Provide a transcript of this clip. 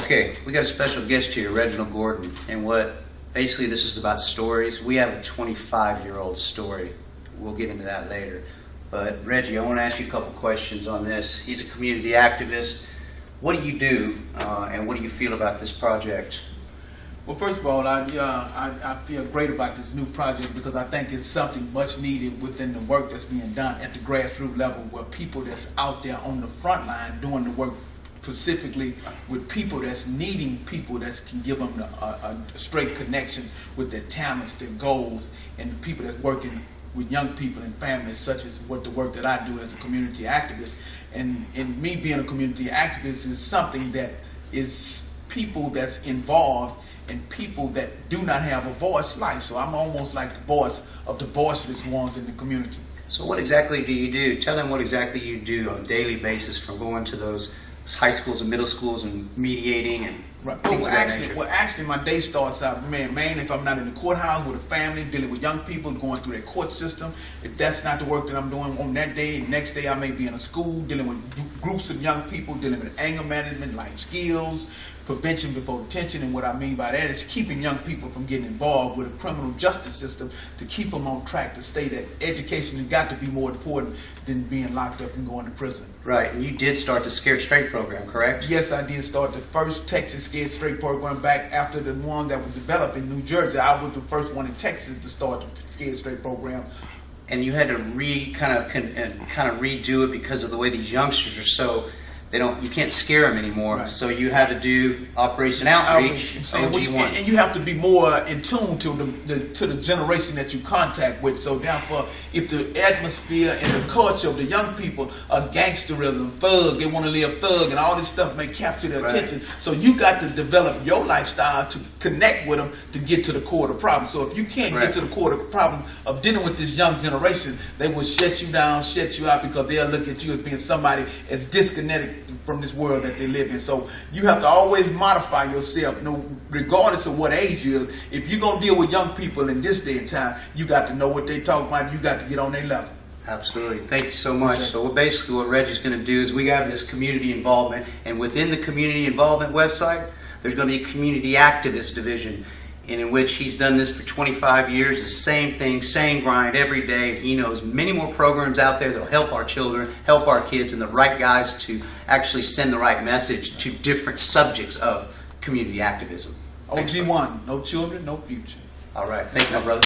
Okay, we got a special guest here, Reginald Gordon, and basically this is about stories. We have a 25-year-old story. We'll get into that later. But Reggie, I want to ask you a couple questions on this. He's a community activist. What do you do, and what do you feel about this project? Well, first of all, I feel great about this new project because I think it's something much needed within the work that's being done at the grassroots level, where people that's out there on the front line doing the work specifically with people that's needing people that can give them a straight connection with their talents, their goals, and the people that's working with young people and families, such as what the work that I do as a community activist. And me being a community activist is something that is people that's involved and people that do not have a voice life. So I'm almost like the voice of the voiceless ones in the community. So what exactly do you do? Tell them what exactly you do on a daily basis, from going to those high schools and middle schools and mediating and right. Actually, my day starts out, mainly if I'm not in the courthouse with a family, dealing with young people, going through their court system. If that's not the work that I'm doing on that day, next day I may be in a school, dealing with groups of young people, dealing with anger management, life skills, prevention before detention. And what I mean by that is keeping young people from getting involved with a criminal justice system, to keep them on track, to stay that education has got to be more important than being locked up and going to prison. Right, and you did start the Scared Straight program, correct? Yes, I did start the first Texas Scared Straight program back after the one that was developed in New Jersey. I was the first one in Texas to start the Scared Straight program. And you had to kind of redo it because of the way these youngsters are so, you can't scare them anymore. Right. So you had to do Operation Outreach, OG1. And you have to be more in tune to the generation that you contact with. So therefore, if the atmosphere and the culture of the young people are gangsterism, thug, they want to live thug, and all this stuff may capture their attention. So you got to develop your lifestyle to connect with them to get to the core of the problem. So if you can't get to the core of the problem of dealing with this young generation, they will shut you down, shut you out, because they'll look at you as being somebody as disconnected from this world that they live in. So you have to always modify yourself, regardless of what age you is. If you're going to deal with young people in this day and time, you got to know what they talk about. You got to get on their level. Absolutely. Thank you so much. So basically what Reggie's going to do is we have this community involvement, and within the community involvement website, there's going to be a community activist division, and in which he's done this for 25 years, the same thing, same grind every day. He knows many more programs out there that will help our children, help our kids, and the right guys to actually send the right message to different subjects of community activism. OG1, no children, no future. All right. Thanks, my brother.